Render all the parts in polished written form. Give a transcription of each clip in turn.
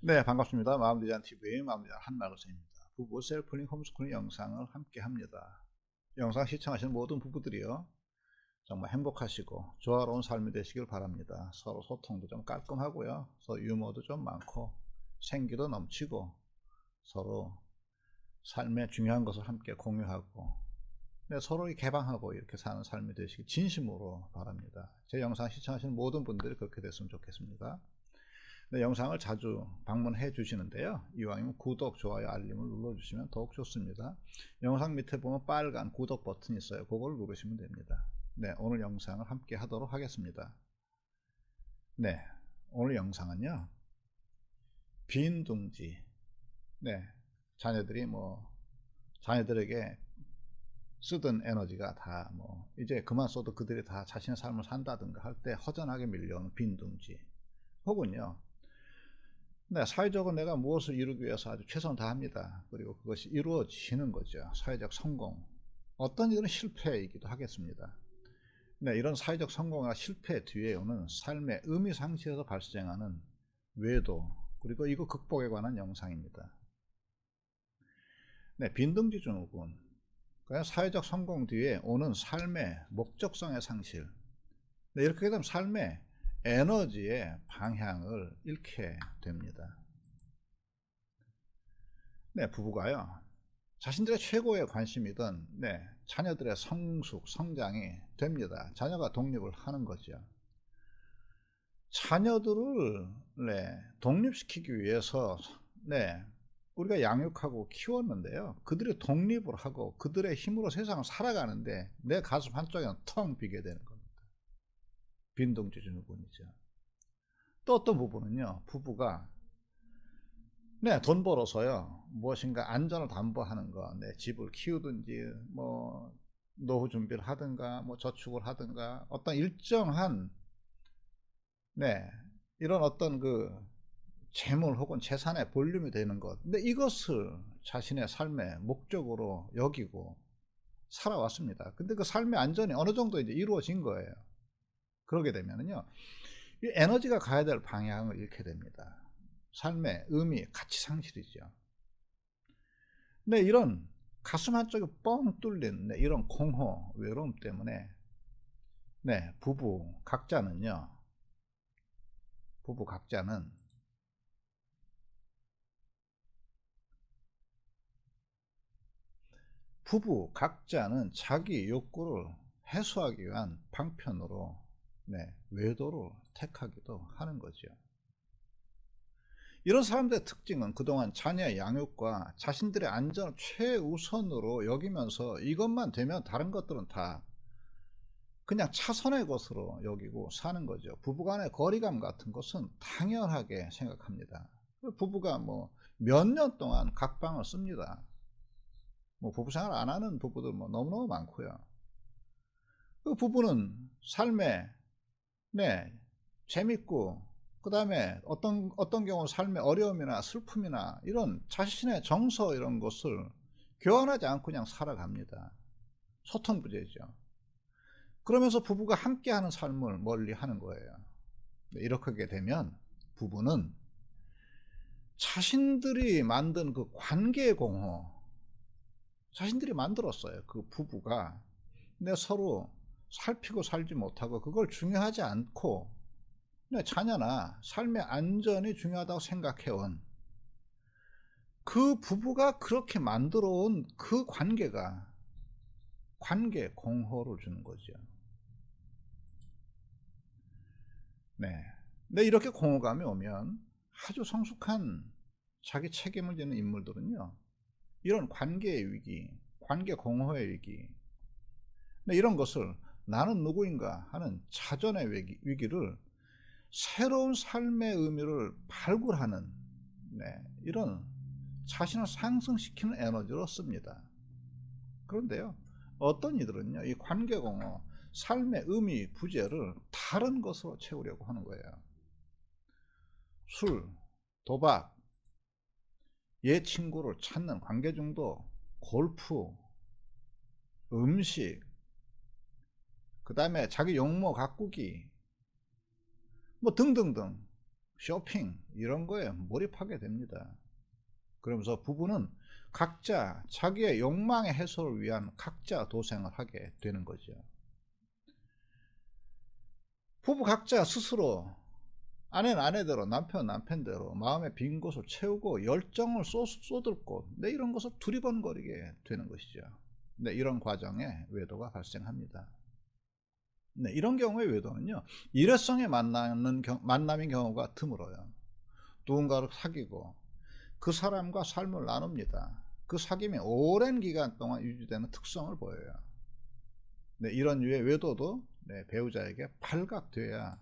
네, 반갑습니다. 마음대잔TV 마음대잔 한나로서입니다. 부부 셀프링 홈스쿨링 영상을 함께 합니다. 영상 시청하시는 모든 부부들이요, 정말 행복하시고 조화로운 삶이 되시길 바랍니다. 서로 소통도 좀 깔끔하고요, 서로 유머도 좀 많고 생기도 넘치고 서로 삶의 중요한 것을 함께 공유하고, 네, 서로 개방하고 이렇게 사는 삶이 되시길 진심으로 바랍니다. 제 영상 시청하시는 모든 분들이 그렇게 됐으면 좋겠습니다. 네, 영상을 자주 방문해 주시는데요, 이왕이면 구독, 좋아요, 알림을 눌러주시면 더욱 좋습니다. 영상 밑에 보면 빨간 구독 버튼이 있어요. 그걸 누르시면 됩니다. 네, 오늘 영상을 함께 하도록 하겠습니다. 네, 오늘 영상은요, 빈 둥지. 네, 자녀들에게 쓰던 에너지가 다 이제 그만 써도 그들이 다 자신의 삶을 산다든가 할 때 허전하게 밀려오는 빈 둥지, 혹은요, 네, 사회적으로 내가 무엇을 이루기 위해서 아주 최선을 다합니다. 그리고 그것이 이루어지는 거죠. 사회적 성공. 어떤 일은 실패이기도 하겠습니다. 네, 이런 사회적 성공과 실패 뒤에 오는 삶의 의미 상실에서 발생하는 외도, 그리고 이거 극복에 관한 영상입니다. 네, 빈둥지 증후군. 그냥 사회적 성공 뒤에 오는 삶의 목적성의 상실. 네, 이렇게 되면 삶의 에너지의 방향을 잃게 됩니다. 네, 부부가요, 자신들의 최고의 관심이든, 네, 자녀들의 성숙, 성장이 됩니다. 자녀가 독립을 하는 거죠. 자녀들을, 네, 독립시키기 위해서, 네, 우리가 양육하고 키웠는데요, 그들이 독립을 하고 그들의 힘으로 세상을 살아가는데 내 가슴 한쪽에는 텅 비게 되는 겁니다. 빈둥지 증후군이죠. 또 어떤 부부는요, 부부가, 네, 돈 벌어서요, 무엇인가 안전을 담보하는 거, 네, 집을 키우든지, 노후 준비를 하든가, 저축을 하든가, 어떤 일정한, 네, 이런 어떤 재물 혹은 재산의 볼륨이 되는 것. 근데 이것을 자신의 삶의 목적으로 여기고 살아왔습니다. 근데 그 삶의 안전이 어느 정도 이제 이루어진 거예요. 그러게 되면은요, 이 에너지가 가야 될 방향을 잃게 됩니다. 삶의 의미, 가치 상실이죠. 네, 이런 가슴 한쪽이 뻥 뚫린, 네, 이런 공허, 외로움 때문에, 네, 부부 각자는 자기 욕구를 해소하기 위한 방편으로, 네, 외도를 택하기도 하는 거죠. 이런 사람들의 특징은 그동안 자녀의 양육과 자신들의 안전을 최우선으로 여기면서 이것만 되면 다른 것들은 다 그냥 차선의 것으로 여기고 사는 거죠. 부부간의 거리감 같은 것은 당연하게 생각합니다. 부부가 몇 년 동안 각방을 씁니다. 부부생활 안 하는 부부들 너무너무 많고요. 그 부부는 삶에, 네, 재밌고, 그 다음에 어떤 경우는 삶의 어려움이나 슬픔이나 이런 자신의 정서 이런 것을 교환하지 않고 그냥 살아갑니다. 소통부재죠. 그러면서 부부가 함께하는 삶을 멀리 하는 거예요. 이렇게 되면 부부는 자신들이 만든 그 관계 공허, 자신들이 만들었어요. 그 부부가 서로 살피고 살지 못하고 그걸 중요하지 않고 자녀나 삶의 안전이 중요하다고 생각해온 그 부부가 그렇게 만들어 온 그 관계가 관계 공허를 주는 거죠. 네. 근데 이렇게 공허감이 오면 아주 성숙한 자기 책임을 지는 인물들은요, 이런 관계의 위기, 관계 공허의 위기, 이런 것을 나는 누구인가 하는 자존의 위기를 새로운 삶의 의미를 발굴하는, 네, 이런 자신을 상승시키는 에너지로 씁니다. 그런데요, 어떤 이들은요, 이 관계공허, 삶의 의미 부재를 다른 것으로 채우려고 하는 거예요. 술, 도박, 옛 친구를 찾는 관계중독, 골프, 음식, 그 다음에 자기 용모 가꾸기, 등등등 쇼핑 이런 거에 몰입하게 됩니다. 그러면서 부부는 각자 자기의 욕망의 해소를 위한 각자 도생을 하게 되는 거죠. 부부 각자 스스로 아내는 아내대로 남편은 남편대로 마음의 빈 곳을 채우고 열정을 쏟을고 이런 것을 두리번거리게 되는 것이죠. 이런 과정에 외도가 발생합니다. 이런 경우의 외도는요, 일회성의 만남인 경우가 드물어요. 누군가를 사귀고 그 사람과 삶을 나눕니다. 그 사귐이 오랜 기간 동안 유지되는 특성을 보여요. 이런 류의 외도도 배우자에게 발각돼야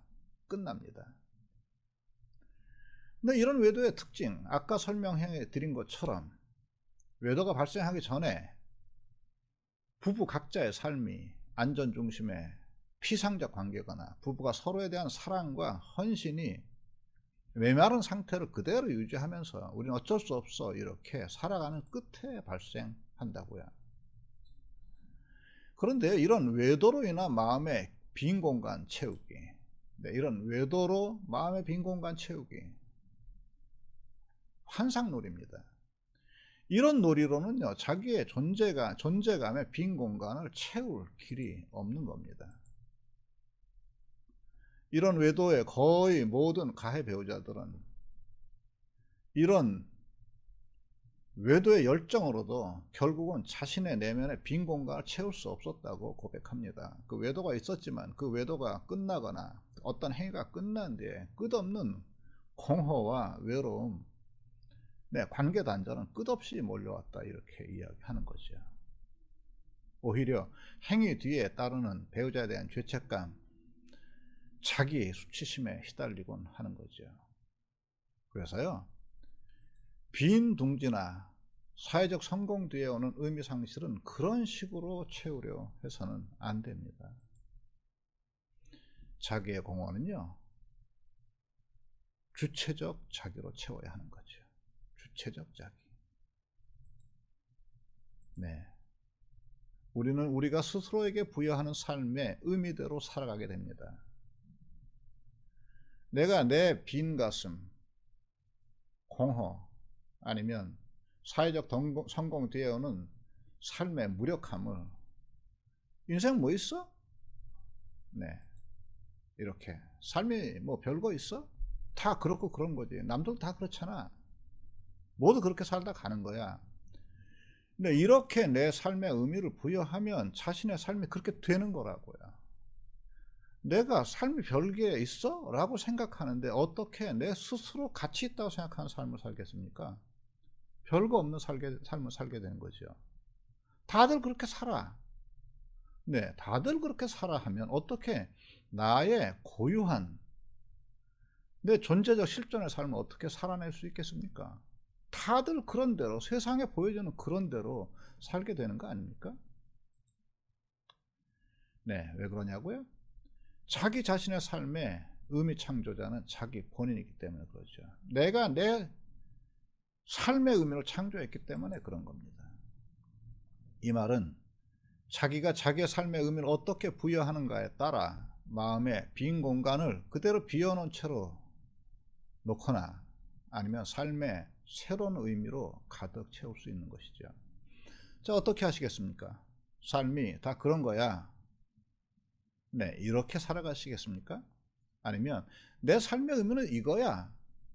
끝납니다. 이런 외도의 특징, 아까 설명해 드린 것처럼 외도가 발생하기 전에 부부 각자의 삶이 안전 중심의 피상적 관계거나 부부가 서로에 대한 사랑과 헌신이 메마른 상태를 그대로 유지하면서 우리는 어쩔 수 없어 이렇게 살아가는 끝에 발생한다고요. 그런데 이런 외도로 인한 마음의 빈 공간 채우기, 이런 외도로 마음의 빈 공간 채우기, 환상놀이입니다. 이런 놀이로는요, 자기의 존재감의 빈 공간을 채울 길이 없는 겁니다. 이런 외도의 거의 모든 가해 배우자들은 이런 외도의 열정으로도 결국은 자신의 내면의 빈 공간을 채울 수 없었다고 고백합니다. 그 외도가 있었지만 그 외도가 끝나거나 어떤 행위가 끝난 뒤에 끝없는 공허와 외로움, 관계 단절은 끝없이 몰려왔다 이렇게 이야기하는 거죠. 오히려 행위 뒤에 따르는 배우자에 대한 죄책감, 자기 수치심에 휘달리곤 하는 거죠. 그래서요, 빈 둥지나 사회적 성공 뒤에 오는 의미 상실은 그런 식으로 채우려 해서는 안 됩니다. 자기의 공헌은요, 주체적 자기로 채워야 하는 거죠. 주체적 자기. 우리는 우리가 스스로에게 부여하는 삶의 의미대로 살아가게 됩니다. 내가 내 빈 가슴, 공허, 아니면 사회적 성공 뒤에 오는 삶의 무력함을 인생 뭐 있어? 이렇게 삶이 뭐 별거 있어? 다 그렇고 그런 거지. 남들 다 그렇잖아. 모두 그렇게 살다 가는 거야. 근데 이렇게 내 삶의 의미를 부여하면 자신의 삶이 그렇게 되는 거라고요. 내가 삶이 별게 있어? 라고 생각하는데 어떻게 내 스스로 가치 있다고 생각하는 삶을 살겠습니까? 별거 없는 삶을 살게 되는 거죠. 다들 그렇게 살아. 다들 그렇게 살아 하면 어떻게 나의 고유한 내 존재적 실존의 삶을 어떻게 살아낼 수 있겠습니까? 다들 그런 대로 세상에 보여주는 그런 대로 살게 되는 거 아닙니까? 왜 그러냐고요? 자기 자신의 삶의 의미 창조자는 자기 본인이기 때문에 그렇죠. 내가 내 삶의 의미를 창조했기 때문에 그런 겁니다. 이 말은 자기가 자기의 삶의 의미를 어떻게 부여하는가에 따라 마음의 빈 공간을 그대로 비워놓은 채로 놓거나 아니면 삶의 새로운 의미로 가득 채울 수 있는 것이죠. 자, 어떻게 하시겠습니까? 삶이 다 그런 거야. 이렇게 살아가시겠습니까? 아니면 내 삶의 의미는 이거야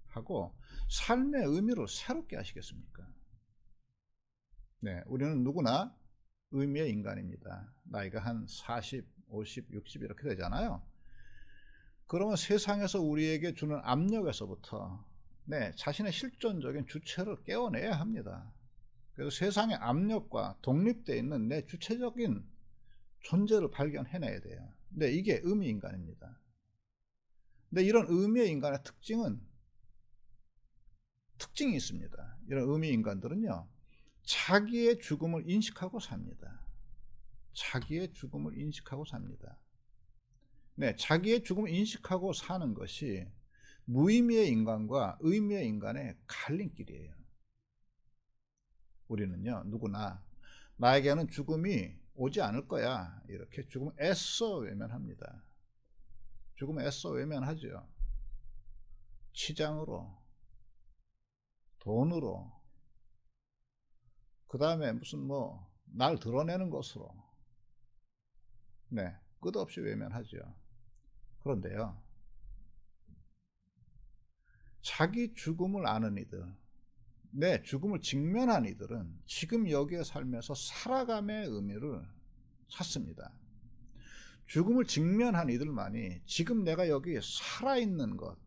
하고 삶의 의미를 새롭게 하시겠습니까? 우리는 누구나 의미의 인간입니다. 나이가 한 40, 50, 60 이렇게 되잖아요. 그러면 세상에서 우리에게 주는 압력에서부터 자신의 실존적인 주체를 깨워내야 합니다. 그래서 세상의 압력과 독립되어 있는 내 주체적인 존재를 발견해내야 돼요. 이게 의미인간입니다. 근데 이런 의미의 인간의 특징이 있습니다. 이런 의미인간들은요, 자기의 죽음을 인식하고 삽니다. 자기의 죽음을 인식하고 삽니다. 자기의 죽음을 인식하고 사는 것이 무의미의 인간과 의미의 인간의 갈림길이에요. 우리는요, 누구나 나에게는 죽음이 오지 않을 거야 이렇게 죽음을 애써 외면합니다. 죽음을 애써 외면하죠. 치장으로, 돈으로, 그 다음에 무슨 뭐 날 드러내는 것으로, 네, 끝없이 외면하죠. 그런데요, 자기 죽음을 아는 이들, 내 죽음을 직면한 이들은 지금 여기에 살면서 살아감의 의미를 찾습니다. 죽음을 직면한 이들만이 지금 내가 여기 살아있는 것,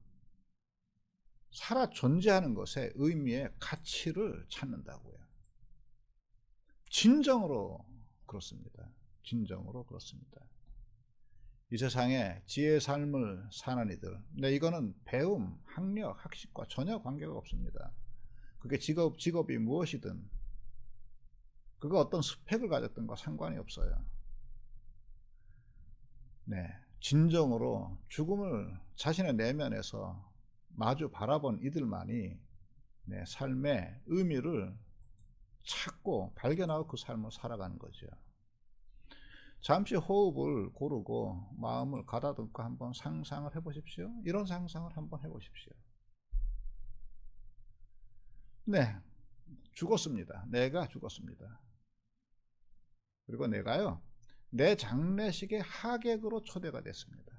살아 존재하는 것의 의미의 가치를 찾는다고요. 진정으로 그렇습니다. 진정으로 그렇습니다. 이 세상에 지혜의 삶을 사는 이들, 근데 이거는 배움, 학력, 학식과 전혀 관계가 없습니다. 그게 직업이 무엇이든, 그거 어떤 스펙을 가졌던과 상관이 없어요. 네, 진정으로 죽음을 자신의 내면에서 마주 바라본 이들만이 네, 삶의 의미를 찾고 발견하고 그 삶을 살아가는 거죠. 잠시 호흡을 고르고 마음을 가다듬고 한번 상상을 해보십시오. 이런 상상을 한번 해보십시오. 네, 죽었습니다. 내가 죽었습니다. 그리고 내가요, 내 장례식의 하객으로 초대가 됐습니다.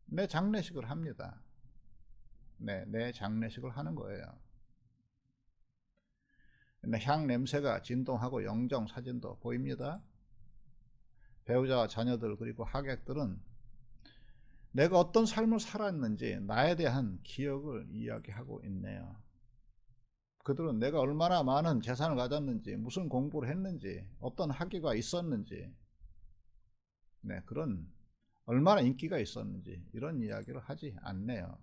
내 장례식을 합니다. 네, 내 장례식을 하는 거예요. 향 냄새가 진동하고 영정 사진도 보입니다. 배우자와 자녀들 그리고 하객들은 내가 어떤 삶을 살았는지 나에 대한 기억을 이야기하고 있네요. 그들은 내가 얼마나 많은 재산을 가졌는지, 무슨 공부를 했는지, 어떤 학위가 있었는지, 네, 그런 얼마나 인기가 있었는지 이런 이야기를 하지 않네요.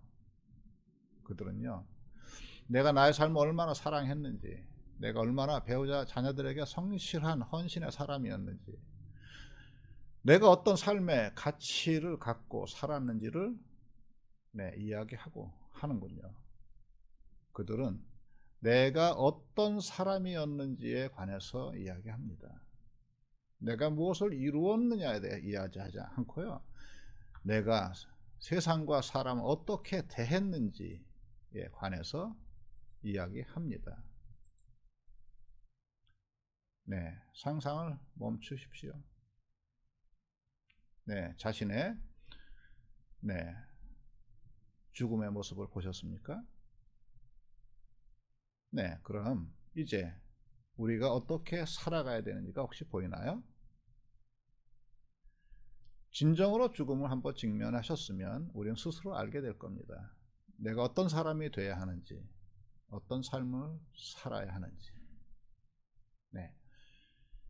그들은요, 내가 나의 삶을 얼마나 사랑했는지, 내가 얼마나 배우자 자녀들에게 성실한 헌신의 사람이었는지, 내가 어떤 삶의 가치를 갖고 살았는지를 네, 이야기하고 하는군요. 그들은 내가 어떤 사람이었는지에 관해서 이야기합니다. 내가 무엇을 이루었느냐에 대해 이야기하지 않고요, 내가 세상과 사람을 어떻게 대했는지에 관해서 이야기합니다. 네, 상상을 멈추십시오. 네, 자신의 네, 죽음의 모습을 보셨습니까? 네, 그럼 이제 우리가 어떻게 살아가야 되는지가 혹시 보이나요? 진정으로 죽음을 한번 직면하셨으면 우리는 스스로 알게 될 겁니다. 내가 어떤 사람이 돼야 하는지, 어떤 삶을 살아야 하는지. 네,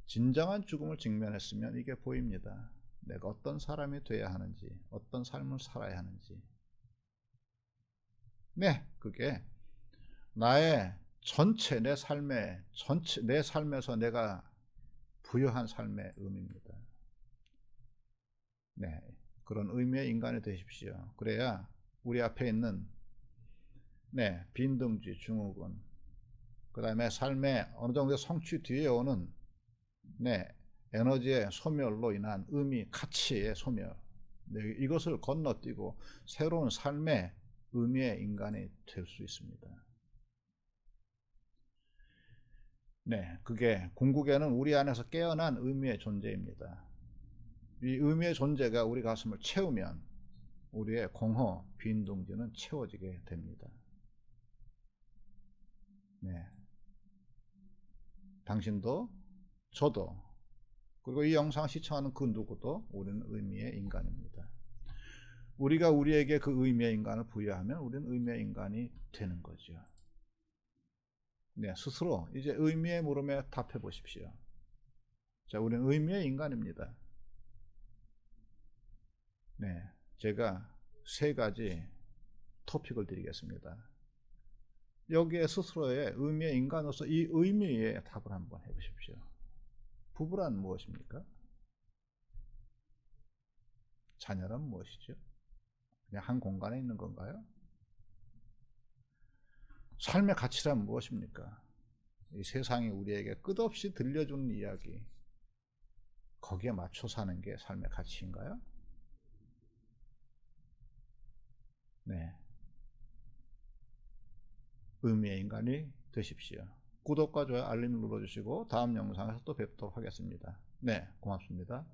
진정한 죽음을 직면했으면 이게 보입니다. 내가 어떤 사람이 돼야 하는지, 어떤 삶을 살아야 하는지. 네, 그게 나의 전체, 내 삶의 전체, 내 삶에서 내가 부여한 삶의 의미입니다. 네, 그런 의미의 인간이 되십시오. 그래야 우리 앞에 있는 네, 빈둥지, 증후군, 그 다음에 삶의 어느 정도 성취 뒤에 오는 네, 에너지의 소멸로 인한 의미, 가치의 소멸, 네, 이것을 건너뛰고 새로운 삶의 의미의 인간이 될 수 있습니다. 네, 그게 궁극에는 우리 안에서 깨어난 의미의 존재입니다. 이 의미의 존재가 우리 가슴을 채우면 우리의 공허, 빈둥지는 채워지게 됩니다. 네, 당신도 저도 그리고 이 영상을 시청하는 그 누구도 우리는 의미의 인간입니다. 우리가 우리에게 그 의미의 인간을 부여하면 우리는 의미의 인간이 되는 거죠. 네, 스스로 이제 의미의 물음에 답해 보십시오. 자, 우리는 의미의 인간입니다. 네, 제가 세 가지 토픽을 드리겠습니다. 여기에 스스로의 의미의 인간으로서 이 의미에 답을 한번 해보십시오. 부부란 무엇입니까? 자녀란 무엇이죠? 그냥 한 공간에 있는 건가요? 삶의 가치란 무엇입니까? 이 세상이 우리에게 끝없이 들려주는 이야기, 거기에 맞춰 사는 게 삶의 가치인가요? 네. 의미의 인간이 되십시오. 구독과 좋아요 알림 눌러주시고 다음 영상에서 또 뵙도록 하겠습니다. 네, 고맙습니다.